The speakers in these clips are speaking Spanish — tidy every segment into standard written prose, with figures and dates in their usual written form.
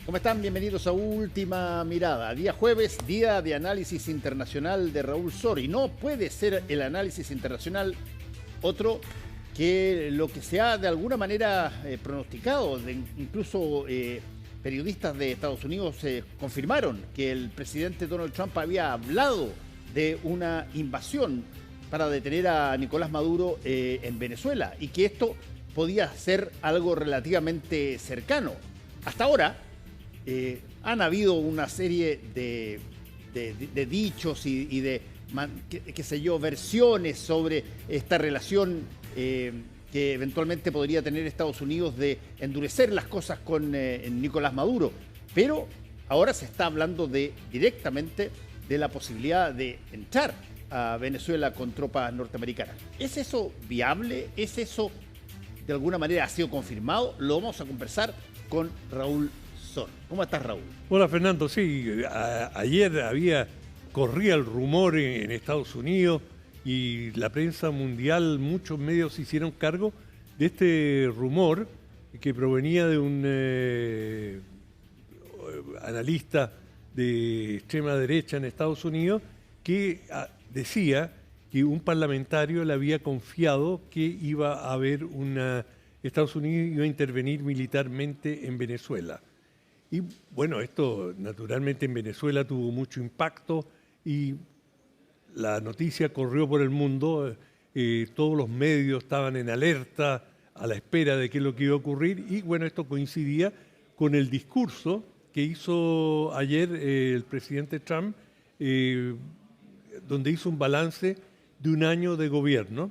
¿Cómo están? Bienvenidos a Última Mirada. Día jueves, día de análisis internacional de Raúl Sor. Y no puede ser el análisis internacional otro que lo que se ha de alguna manera pronosticado. Incluso periodistas de Estados Unidos confirmaron que el presidente Donald Trump había hablado de una invasión para detener a Nicolás Maduro en Venezuela y que esto podía ser algo relativamente cercano. Hasta ahora han habido una serie de dichos y de, qué sé yo, versiones sobre esta relación que eventualmente podría tener Estados Unidos de endurecer las cosas con Nicolás Maduro. Pero ahora se está hablando directamente de la posibilidad de entrar a Venezuela con tropas norteamericanas. ¿Es eso viable? ¿Es eso de alguna manera ha sido confirmado? Lo vamos a conversar con Raúl Sor. ¿Cómo estás, Raúl? Hola, Fernando. Sí, ayer corría el rumor en Estados Unidos y la prensa mundial, muchos medios se hicieron cargo de este rumor que provenía de un analista de extrema derecha en Estados Unidos que decía que un parlamentario le había confiado que iba a haber Estados Unidos iba a intervenir militarmente en Venezuela. Y bueno, esto naturalmente en Venezuela tuvo mucho impacto y la noticia corrió por el mundo, todos los medios estaban en alerta a la espera de qué es lo que iba a ocurrir y bueno, esto coincidía con el discurso que hizo ayer el presidente Trump, donde hizo un balance de un año de gobierno.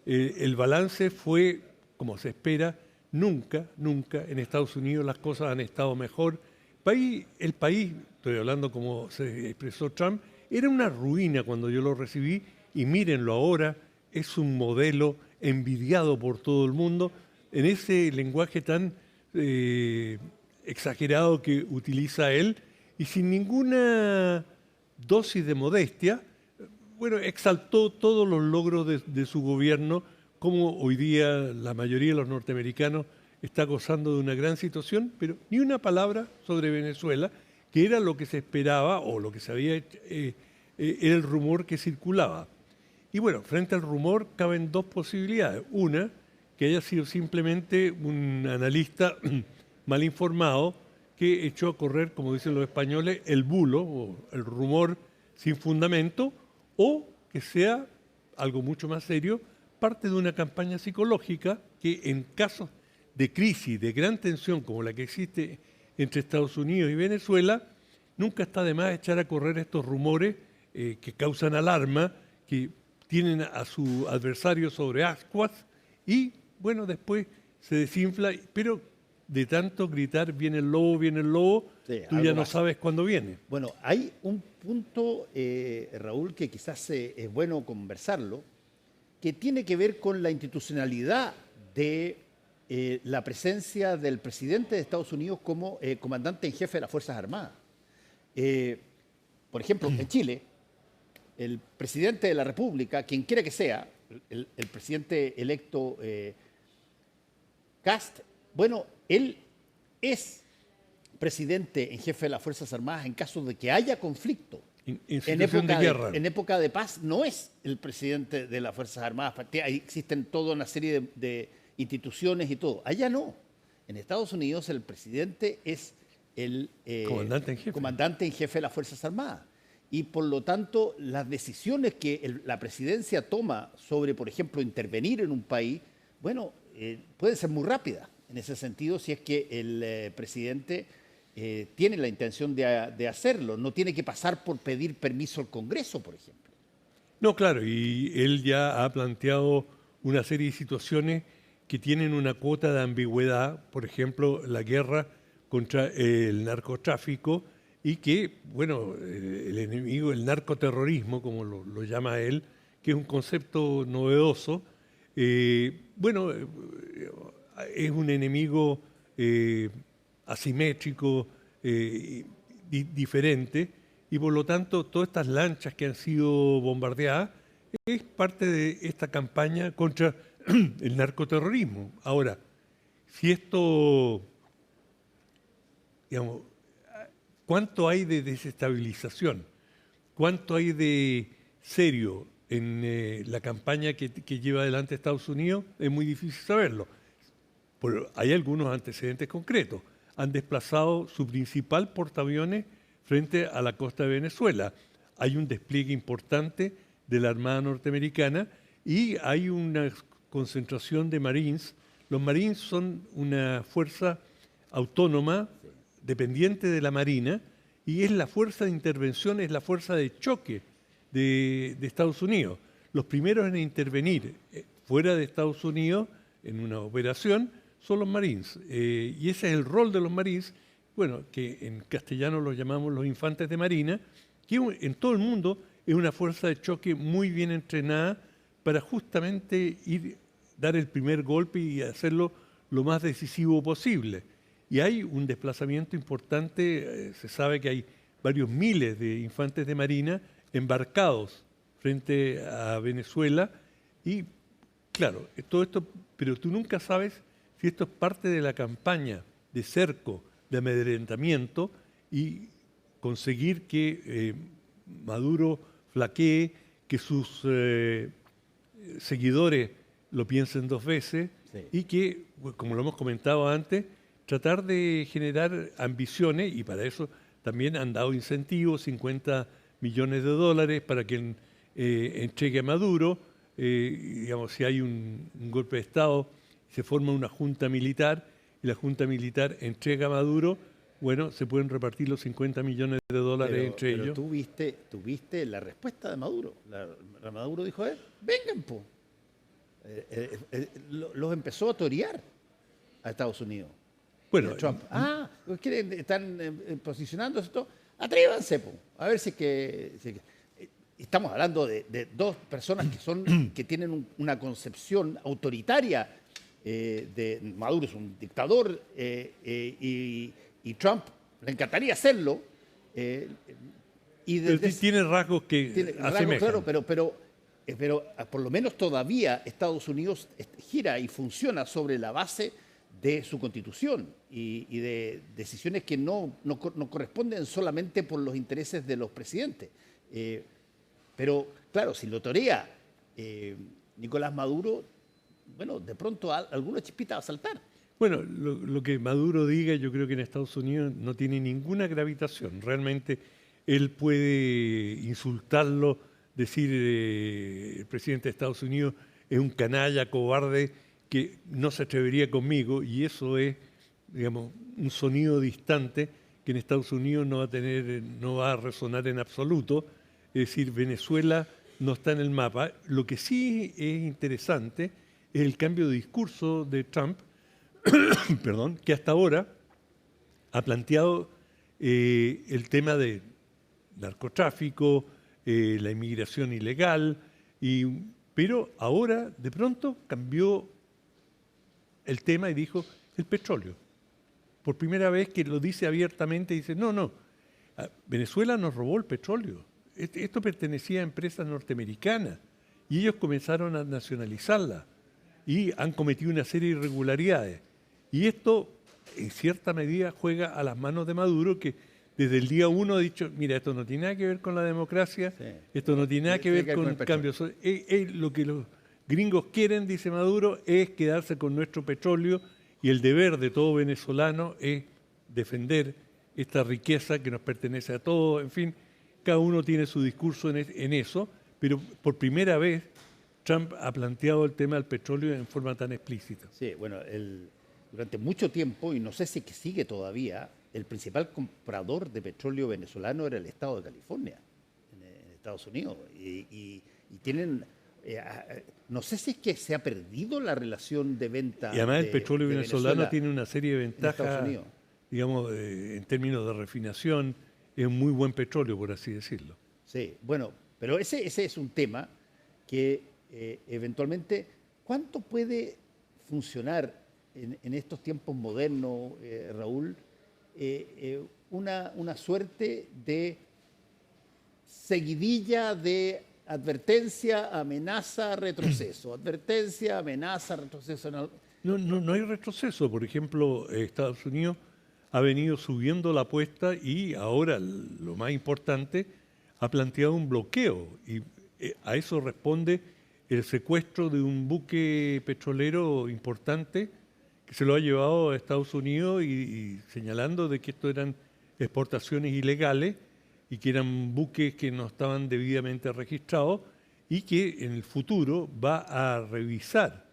El balance fue, como se espera, nunca en Estados Unidos las cosas han estado mejor. El país, estoy hablando como se expresó Trump, era una ruina cuando yo lo recibí y mírenlo ahora, es un modelo envidiado por todo el mundo en ese lenguaje tan exagerado que utiliza él y sin ninguna dosis de modestia, bueno, exaltó todos los logros de su gobierno, como hoy día la mayoría de los norteamericanos está gozando de una gran situación, pero ni una palabra sobre Venezuela, que era lo que se esperaba o lo que se había hecho, era el rumor que circulaba. Y bueno, frente al rumor caben dos posibilidades. Una, que haya sido simplemente un analista mal informado que echó a correr, como dicen los españoles, el bulo o el rumor sin fundamento, o que sea algo mucho más serio, parte de una campaña psicológica que en casos de crisis, de gran tensión como la que existe entre Estados Unidos y Venezuela, nunca está de más echar a correr estos rumores que causan alarma, que tienen a su adversario sobre ascuas y, bueno, después se desinfla, pero de tanto gritar viene el lobo, sí, tú ya no sabes cuándo viene. Bueno, hay un punto, Raúl, que quizás es bueno conversarlo, que tiene que ver con la institucionalidad de la presencia del presidente de Estados Unidos como comandante en jefe de las Fuerzas Armadas. Por ejemplo, en Chile, el presidente de la República, quien quiera que sea, el presidente electo Kast, bueno, él es presidente en jefe de las Fuerzas Armadas en caso de que haya conflicto. En época de paz no es el presidente de las Fuerzas Armadas. Ahí existen toda una serie de instituciones y todo. Allá no. En Estados Unidos el presidente es el comandante en jefe de las Fuerzas Armadas. Y por lo tanto las decisiones que la presidencia toma sobre, por ejemplo, intervenir en un país, bueno, pueden ser muy rápidas en ese sentido si es que el presidente tiene la intención de hacerlo. No tiene que pasar por pedir permiso al Congreso, por ejemplo. No, claro, y él ya ha planteado una serie de situaciones que tienen una cuota de ambigüedad, por ejemplo, la guerra contra el narcotráfico y que, bueno, el enemigo, el narcoterrorismo, como lo llama él, que es un concepto novedoso, bueno, es un enemigo asimétrico, diferente, y por lo tanto todas estas lanchas que han sido bombardeadas es parte de esta campaña contra el narcoterrorismo. Ahora, si esto digamos, ¿cuánto hay de desestabilización? ¿Cuánto hay de serio en la campaña que lleva adelante Estados Unidos? Es muy difícil saberlo. Pero hay algunos antecedentes concretos. Han desplazado su principal portaaviones frente a la costa de Venezuela. Hay un despliegue importante de la Armada norteamericana y hay una concentración de Marines. Los Marines son una fuerza autónoma, dependiente de la Marina, y es la fuerza de intervención, es la fuerza de choque de Estados Unidos. Los primeros en intervenir fuera de Estados Unidos en una operación son los Marines. Y ese es el rol de los Marines, bueno, que en castellano los llamamos los infantes de marina, que en todo el mundo es una fuerza de choque muy bien entrenada para justamente dar el primer golpe y hacerlo lo más decisivo posible. Y hay un desplazamiento importante, se sabe que hay varios miles de infantes de marina embarcados frente a Venezuela y, claro, todo esto, pero tú nunca sabes si esto es parte de la campaña de cerco, de amedrentamiento y conseguir que Maduro flaquee, que sus seguidores lo piensen dos veces y que, como lo hemos comentado antes, tratar de generar ambiciones, y para eso también han dado incentivos, 50 millones de dólares para que entregue a Maduro. Digamos, si hay un golpe de Estado, se forma una junta militar y la junta militar entrega a Maduro, bueno, se pueden repartir los 50 millones de dólares entre ellos. Pero tú viste la respuesta de Maduro. Maduro dijo, vengan, po. Los empezó a torear a Estados Unidos. Bueno, Trump. Están posicionándose esto. Atrévanse, po. A ver si estamos hablando de dos personas que tienen una concepción autoritaria. Maduro es un dictador y Trump le encantaría hacerlo. Tiene rasgos que asemejan. Claro, pero por lo menos todavía Estados Unidos gira y funciona sobre la base de su constitución y de decisiones que no corresponden solamente por los intereses de los presidentes. Pero, claro, si lo torea Nicolás Maduro, bueno, de pronto alguna chispita va a saltar. Bueno, lo que Maduro diga, yo creo que en Estados Unidos no tiene ninguna gravitación. Realmente él puede insultarlo, decir el presidente de Estados Unidos es un canalla, cobarde, que no se atrevería conmigo, y eso es, digamos, un sonido distante que en Estados Unidos no va a resonar en absoluto. Es decir, Venezuela no está en el mapa. Lo que sí es interesante es el cambio de discurso de Trump, perdón, que hasta ahora ha planteado el tema de narcotráfico, la inmigración ilegal, pero ahora de pronto cambió el tema y dijo el petróleo. Por primera vez que lo dice abiertamente, dice, no, Venezuela nos robó el petróleo. Esto pertenecía a empresas norteamericanas y ellos comenzaron a nacionalizarla y han cometido una serie de irregularidades. Y esto, en cierta medida, juega a las manos de Maduro, que desde el día 1 ha dicho, mira, esto no tiene nada que ver con la democracia, esto no tiene nada que ver con cambios. Lo que los gringos quieren, dice Maduro, es quedarse con nuestro petróleo, y el deber de todo venezolano es defender esta riqueza que nos pertenece a todos. En fin, cada uno tiene su discurso en eso, pero por primera vez Trump ha planteado el tema del petróleo en forma tan explícita. Sí, bueno, durante mucho tiempo, y no sé si sigue todavía, el principal comprador de petróleo venezolano era el estado de California, en Estados Unidos. Y tienen, no sé si es que se ha perdido la relación de venta. Y además el petróleo venezolano tiene una serie de ventajas, digamos, en términos de refinación, es un muy buen petróleo, por así decirlo. Sí, bueno, pero ese es un tema que eventualmente, ¿cuánto puede funcionar en estos tiempos modernos, Raúl, una suerte de seguidilla de advertencia, amenaza, retroceso, advertencia, amenaza, retroceso? No hay retroceso. Por ejemplo, Estados Unidos ha venido subiendo la apuesta y ahora, lo más importante, ha planteado un bloqueo. Y a eso responde el secuestro de un buque petrolero importante que se lo ha llevado a Estados Unidos y señalando de que esto eran exportaciones ilegales y que eran buques que no estaban debidamente registrados y que en el futuro va a revisar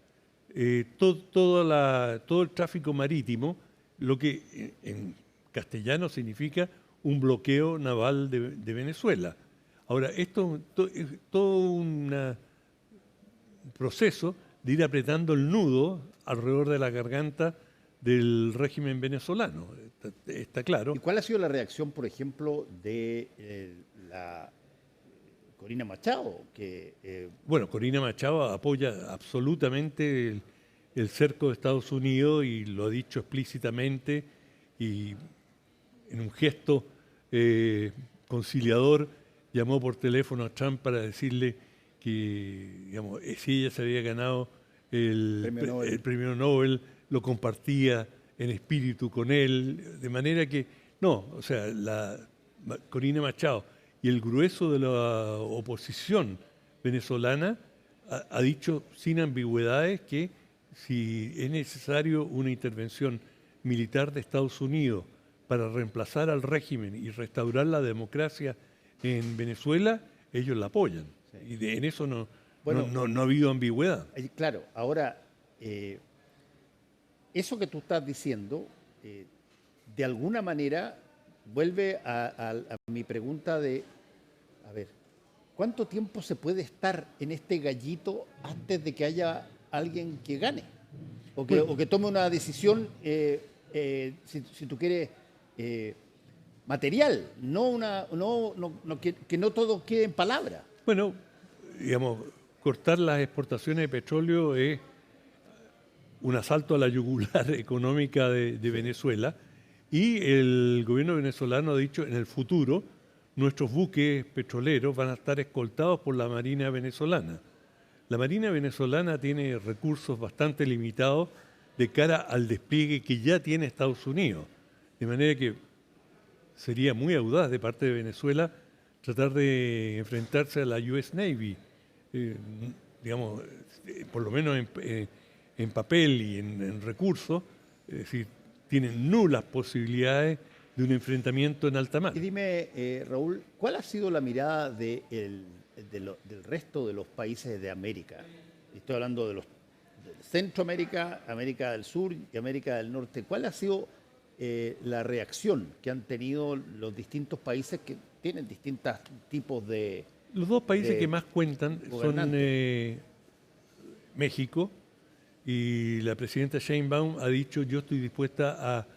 todo el tráfico marítimo, lo que en castellano significa un bloqueo naval de Venezuela. Ahora, esto es todo un proceso de ir apretando el nudo alrededor de la garganta del régimen venezolano, está claro. ¿Y cuál ha sido la reacción, por ejemplo, de la Corina Machado? Bueno, Corina Machado apoya absolutamente el cerco de Estados Unidos y lo ha dicho explícitamente y en un gesto conciliador llamó por teléfono a Trump para decirle que, digamos, si ella se había ganado el premio Nobel, lo compartía en espíritu con él, de manera que, no, o sea, Corina Machado y el grueso de la oposición venezolana ha dicho sin ambigüedades que si es necesario una intervención militar de Estados Unidos para reemplazar al régimen y restaurar la democracia en Venezuela, ellos la apoyan. Sí. Y en eso no ha habido ambigüedad. Claro, ahora, eso que tú estás diciendo, de alguna manera, vuelve a mi pregunta de, a ver, ¿cuánto tiempo se puede estar en este gallito antes de que haya alguien que gane? O que tome una decisión, si tú quieres, material, que no todo quede en palabras. Bueno, digamos, cortar las exportaciones de petróleo es un asalto a la yugular económica de Venezuela y el gobierno venezolano ha dicho en el futuro nuestros buques petroleros van a estar escoltados por la Marina venezolana. La Marina venezolana tiene recursos bastante limitados de cara al despliegue que ya tiene Estados Unidos, de manera que sería muy audaz de parte de Venezuela tratar de enfrentarse a la US Navy, digamos, por lo menos en papel y en recursos, es decir, tienen nulas posibilidades de un enfrentamiento en alta mar. Y dime, Raúl, ¿cuál ha sido la mirada del resto de los países de América? Estoy hablando de Centroamérica, América del Sur y América del Norte. ¿Cuál ha sido la reacción que han tenido los distintos países que tienen distintos tipos de... Los dos países que más cuentan son México, y la presidenta Sheinbaum ha dicho: yo estoy dispuesta a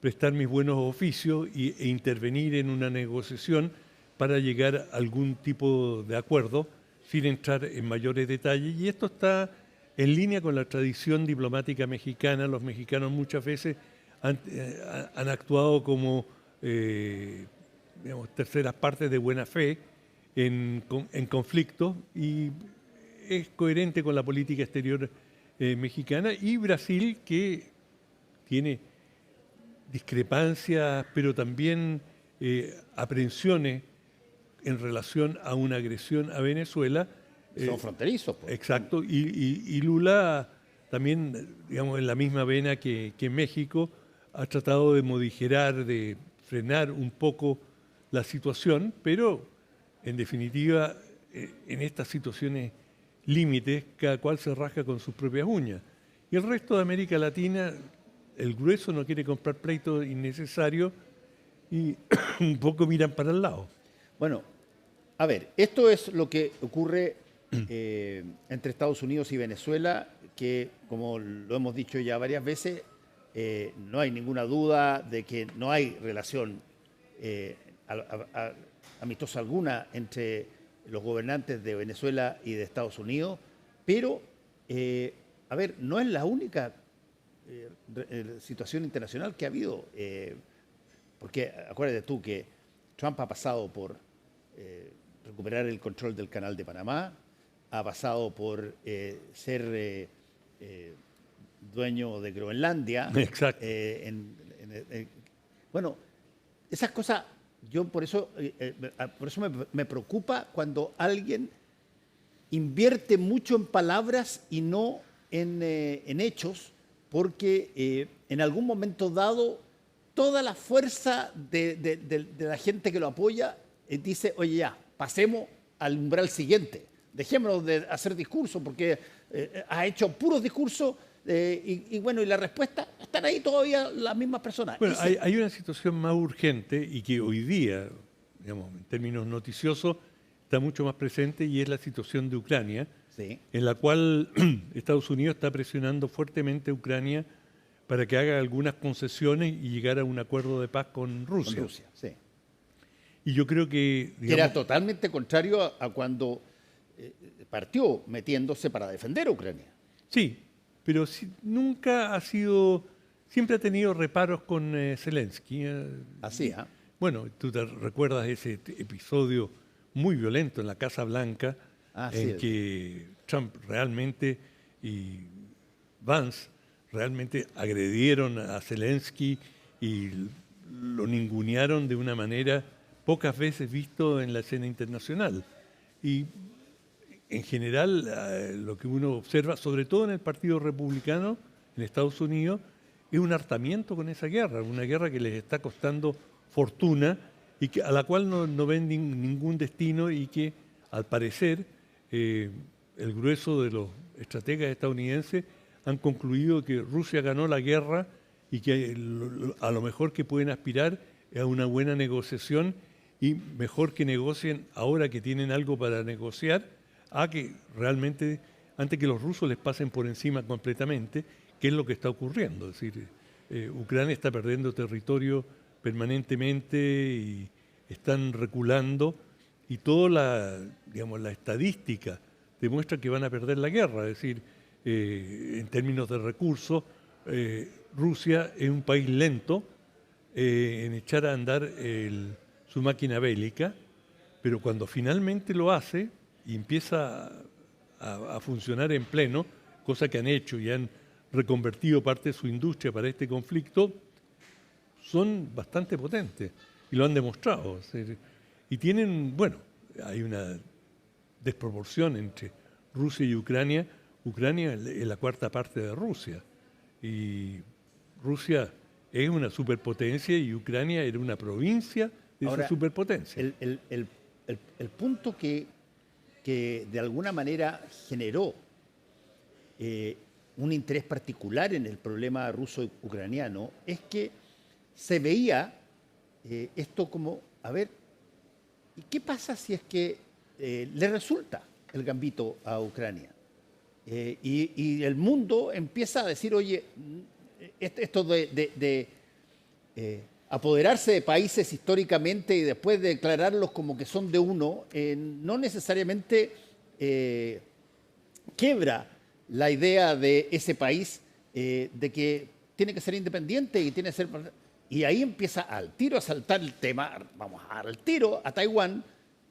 prestar mis buenos oficios e intervenir en una negociación para llegar a algún tipo de acuerdo, sin entrar en mayores detalles. Y esto está en línea con la tradición diplomática mexicana. Los mexicanos muchas veces han actuado como digamos, terceras partes de buena fe en conflictos, y es coherente con la política exterior mexicana. Y Brasil, que tiene discrepancias, pero también aprehensiones en relación a una agresión a Venezuela. Son fronterizos. Pues. Exacto, y Lula también, digamos, en la misma vena que México, ha tratado de modigerar, de frenar un poco la situación, pero en definitiva, en estas situaciones límites, cada cual se rasca con sus propias uñas. Y el resto de América Latina, el grueso no quiere comprar pleitos innecesarios y un poco miran para el lado. Bueno, a ver, esto es lo que ocurre entre Estados Unidos y Venezuela, que, como lo hemos dicho ya varias veces, no hay ninguna duda de que no hay relación amistosa alguna entre los gobernantes de Venezuela y de Estados Unidos, pero, a ver, no es la única situación internacional que ha habido, porque acuérdate tú que Trump ha pasado por recuperar el control del Canal de Panamá, ha pasado por ser dueño de Groenlandia, Bueno, esas cosas, yo por eso me preocupa cuando alguien invierte mucho en palabras y no en hechos, porque en algún momento dado toda la fuerza de la gente que lo apoya dice, oye ya, pasemos al umbral siguiente, dejémonos de hacer discursos, porque ha hecho puros discursos y bueno, y la respuesta, están ahí todavía las mismas personas. Bueno, hay una situación más urgente y que hoy día, digamos, en términos noticiosos, está mucho más presente y es la situación de Ucrania, Sí. en la cual Estados Unidos está presionando fuertemente a Ucrania para que haga algunas concesiones y llegar a un acuerdo de paz con Rusia. Con Rusia, sí. Y yo creo que, Que era totalmente contrario a cuando partió metiéndose para defender a Ucrania. sí, pero nunca ha sido, siempre ha tenido reparos con Zelensky. Así, ¿ah? Bueno, tú te recuerdas ese episodio muy violento en la Casa Blanca, Así en es. que Trump realmente y Vance realmente agredieron a Zelensky y lo ningunearon de una manera pocas veces visto en la escena internacional. Y en general, lo que uno observa, sobre todo en el Partido Republicano en Estados Unidos, es un hartamiento con esa guerra, una guerra que les está costando fortuna y a la cual no ven ningún destino y que, al parecer, el grueso de los estrategas estadounidenses han concluido que Rusia ganó la guerra y que a lo mejor que pueden aspirar es a una buena negociación y mejor que negocien ahora que tienen algo para negociar, a que realmente, antes que los rusos les pasen por encima completamente, que es lo que está ocurriendo. Es decir, Ucrania está perdiendo territorio permanentemente y están reculando y toda la estadística demuestra que van a perder la guerra. Es decir, en términos de recursos, Rusia es un país lento en echar a andar su máquina bélica, pero cuando finalmente lo hace y empieza a funcionar en pleno, cosa que han hecho y han reconvertido parte de su industria para este conflicto, son bastante potentes y lo han demostrado. Y tienen, bueno, hay una desproporción entre Rusia y Ucrania. Ucrania es la cuarta parte de Rusia y Rusia es una superpotencia y Ucrania era una provincia de Ahora, esa superpotencia. El punto que de alguna manera generó un interés particular en el problema ruso-ucraniano es que se veía esto como, a ver, ¿y qué pasa si es que le resulta el gambito a Ucrania? Y el mundo empieza a decir, oye, esto de apoderarse de países históricamente y después declararlos como que son de uno, no necesariamente quiebra la idea de ese país de que tiene que ser independiente y tiene que ser... Y ahí empieza al tiro a saltar el tema, vamos al tiro a Taiwán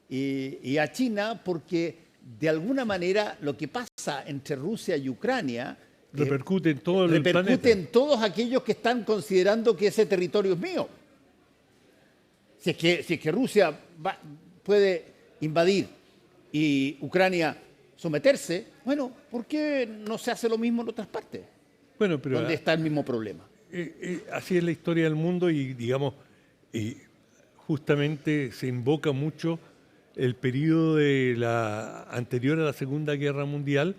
y a China, porque de alguna manera lo que pasa entre Rusia y Ucrania repercute en todo el repercute planeta. en todos aquellos que están considerando que ese territorio es mío. Si es que Rusia puede invadir y Ucrania someterse, bueno, ¿por qué no se hace lo mismo en otras partes? Bueno, pero donde está el mismo problema. así es la historia del mundo y, digamos, justamente se invoca mucho el periodo de anterior a la Segunda Guerra Mundial,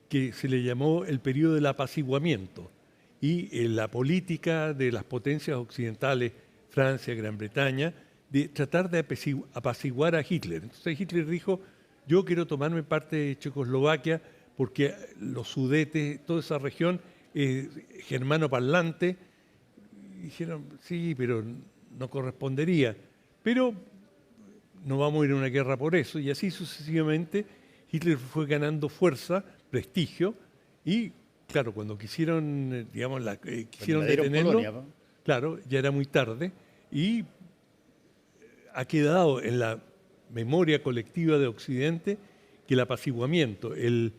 que se le llamó el periodo del apaciguamiento. Y la política de las potencias occidentales, Francia, Gran Bretaña, de tratar de apaciguar a Hitler. Entonces Hitler dijo, yo quiero tomarme parte de Checoslovaquia porque los Sudetes, toda esa región, germano parlante. Y dijeron, sí, pero no correspondería. Pero no vamos a ir a una guerra por eso. Y así sucesivamente Hitler fue ganando fuerza, prestigio, y claro, cuando quisieron, digamos, quisieron detenerlo, Polonia, ¿no? Claro, ya era muy tarde, y ha quedado en la memoria colectiva de Occidente que el apaciguamiento, el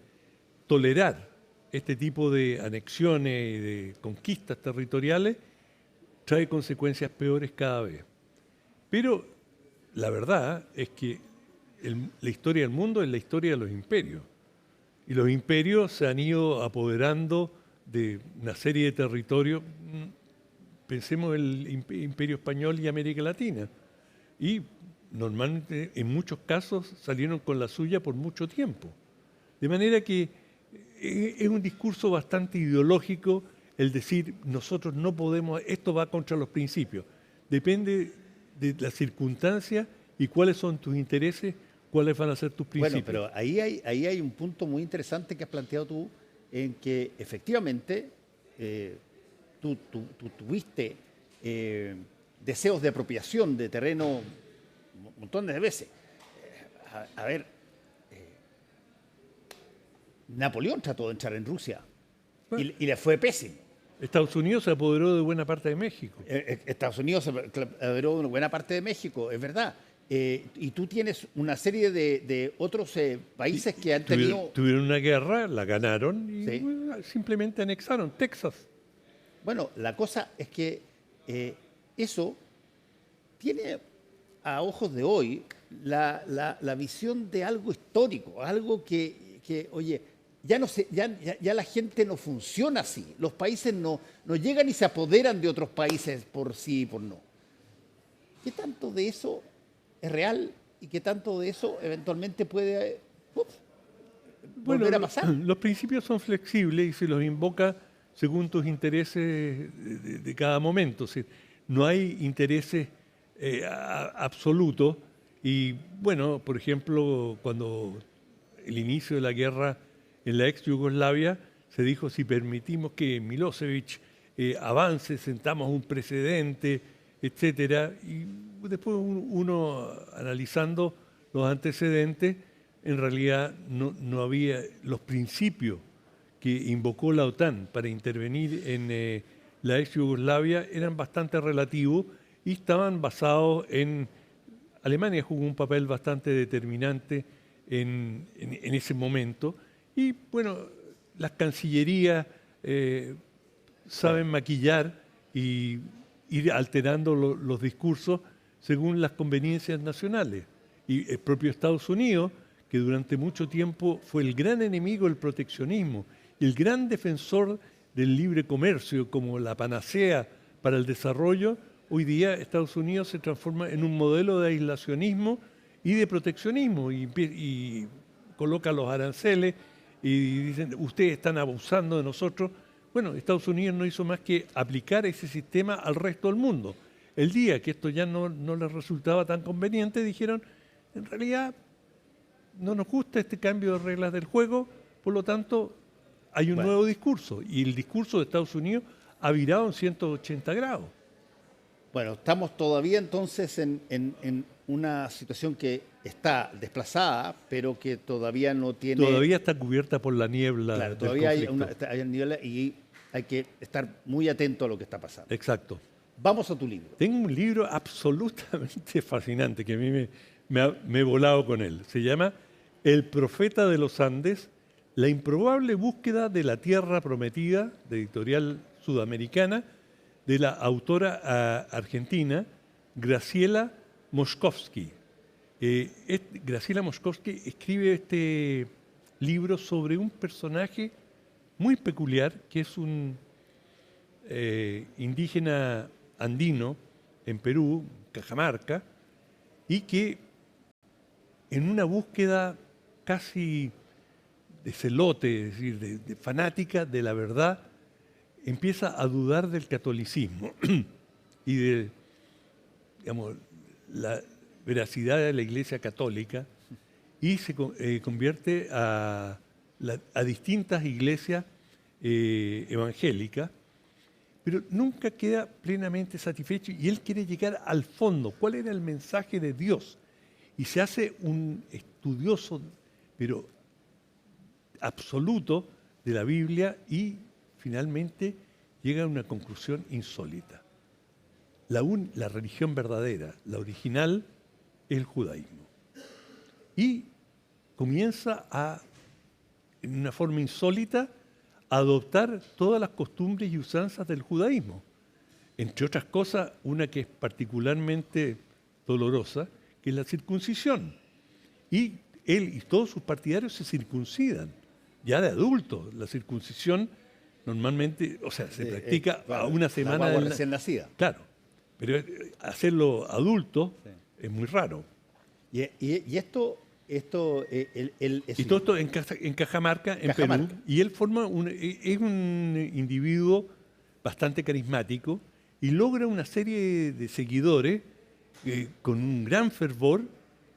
tolerar este tipo de anexiones y de conquistas territoriales, trae consecuencias peores cada vez. Pero la verdad es que la historia del mundo es la historia de los imperios. Y los imperios se han ido apoderando de una serie de territorios. Pensemos en el Imperio Español y América Latina. Y normalmente, en muchos casos, salieron con la suya por mucho tiempo. De manera que es un discurso bastante ideológico el decir, nosotros no podemos, esto va contra los principios. Depende de las circunstancias y cuáles son tus intereses, cuáles van a ser tus principios. Bueno, pero ahí hay un punto muy interesante que has planteado tú, en que efectivamente tú tuviste deseos de apropiación de terreno montones de veces. A ver, Napoleón trató de entrar en Rusia y le fue pésimo. Estados Unidos se apoderó de buena parte de México. Estados Unidos se apoderó de una buena parte de México, es verdad. Y tú tienes una serie de otros países que han tenido... Tuvieron una guerra, la ganaron y Sí. simplemente anexaron Texas. Bueno, la cosa es que eso tiene a ojos de hoy la visión de algo histórico, algo que oye, ya la gente no funciona así. Los países no llegan y se apoderan de otros países por sí y por no. ¿Qué tanto de eso es real y qué tanto de eso eventualmente puede volver a pasar? Los principios son flexibles y se los invoca según tus intereses de cada momento. O sea, no hay intereses absolutos. Y bueno, por ejemplo, cuando el inicio de la guerra en la ex Yugoslavia, se dijo si permitimos que Milosevic avance, sentamos un precedente, etcétera. Y después uno analizando los antecedentes, en realidad no había los principios que invocó la OTAN para intervenir en la ex Yugoslavia eran bastante relativos y estaban basados en... Alemania jugó un papel bastante determinante en ese momento y bueno, las cancillerías saben maquillar y ir alterando los discursos según las conveniencias nacionales. Y el propio Estados Unidos, que durante mucho tiempo fue el gran enemigo del proteccionismo y el gran defensor del libre comercio como la panacea para el desarrollo, hoy día Estados Unidos se transforma en un modelo de aislacionismo y de proteccionismo y coloca los aranceles y dicen, ustedes están abusando de nosotros. Bueno, Estados Unidos no hizo más que aplicar ese sistema al resto del mundo. El día que esto ya no les resultaba tan conveniente, dijeron, en realidad no nos gusta este cambio de reglas del juego, por lo tanto hay un nuevo discurso. Y el discurso de Estados Unidos ha virado en 180 grados. Bueno, estamos todavía entonces en una situación que está desplazada, pero que todavía no tiene... Todavía está cubierta por la niebla. Claro, del todavía hay conflicto. niebla y hay que estar muy atento a lo que está pasando. Exacto. Vamos a tu libro. Tengo un libro absolutamente fascinante que a mí me he volado con él. Se llama El profeta de los Andes, la improbable búsqueda de la tierra prometida, de editorial sudamericana, de la autora argentina Graciela Moscovsky. Graciela Moscovsky escribe este libro sobre un personaje muy peculiar, que es un indígena andino en Perú, Cajamarca, y que en una búsqueda casi de celote, es decir, de fanática de la verdad, empieza a dudar del catolicismo y de, digamos, la veracidad de la Iglesia Católica y se convierte a distintas iglesias evangélicas, pero nunca queda plenamente satisfecho y él quiere llegar al fondo. ¿Cuál era el mensaje de Dios? Y se hace un estudioso, pero absoluto, de la Biblia y finalmente llega a una conclusión insólita. La religión verdadera, la original, es el judaísmo. Y comienza en una forma insólita, a adoptar todas las costumbres y usanzas del judaísmo. Entre otras cosas, una que es particularmente dolorosa, que es la circuncisión. Y él y todos sus partidarios se circuncidan, ya de adultos. La circuncisión normalmente, o sea, se practica claro, a una semana la guagua del recién nacida. Claro, pero hacerlo adulto Sí. es muy raro. Y esto Y todo esto en Cajamarca, en Cajamarca. Perú. Y él es un individuo bastante carismático y logra una serie de seguidores con un gran fervor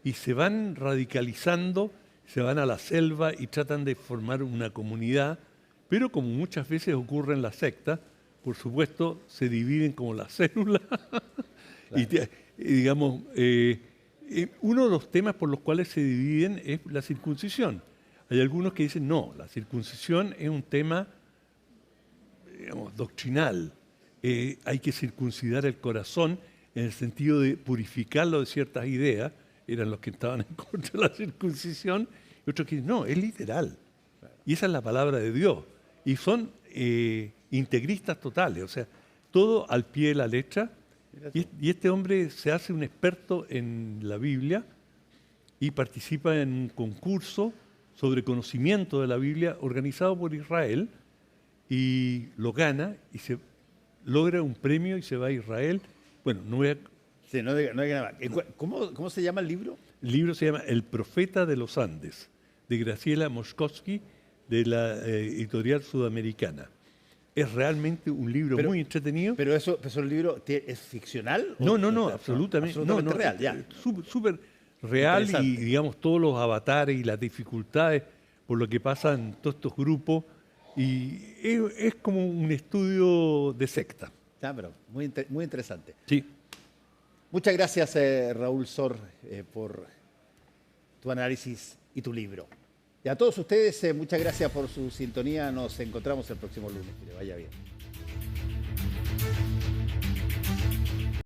y se van radicalizando, se van a la selva y tratan de formar una comunidad, pero como muchas veces ocurre en las sectas, por supuesto, se dividen como las células. Y digamos, uno de los temas por los cuales se dividen es la circuncisión. Hay algunos que dicen, no, la circuncisión es un tema, digamos, doctrinal. Hay que circuncidar el corazón en el sentido de purificarlo de ciertas ideas, eran los que estaban en contra de la circuncisión, y otros que dicen, no, es literal. Y esa es la palabra de Dios. Y son integristas totales, o sea, todo al pie de la letra. Y este hombre se hace un experto en la Biblia y participa en un concurso sobre conocimiento de la Biblia organizado por Israel y lo gana y se logra un premio y se va a Israel. Bueno, no voy a... Sí, no diga nada más. ¿Cómo se llama el libro? El libro se llama El Profeta de los Andes, de Graciela Moszkowski, de la editorial sudamericana. Es realmente un libro muy entretenido. ¿Pero eso el libro es ficcional? No, absolutamente. Absolutamente real, ya. Súper real y, digamos, todos los avatares y las dificultades por lo que pasan todos estos grupos. Y es como un estudio de secta. Ya, pero muy interesante. Sí. Muchas gracias, Raúl Sor, por tu análisis y tu libro. Y a todos ustedes, muchas gracias por su sintonía. Nos encontramos el próximo lunes. Que le vaya bien.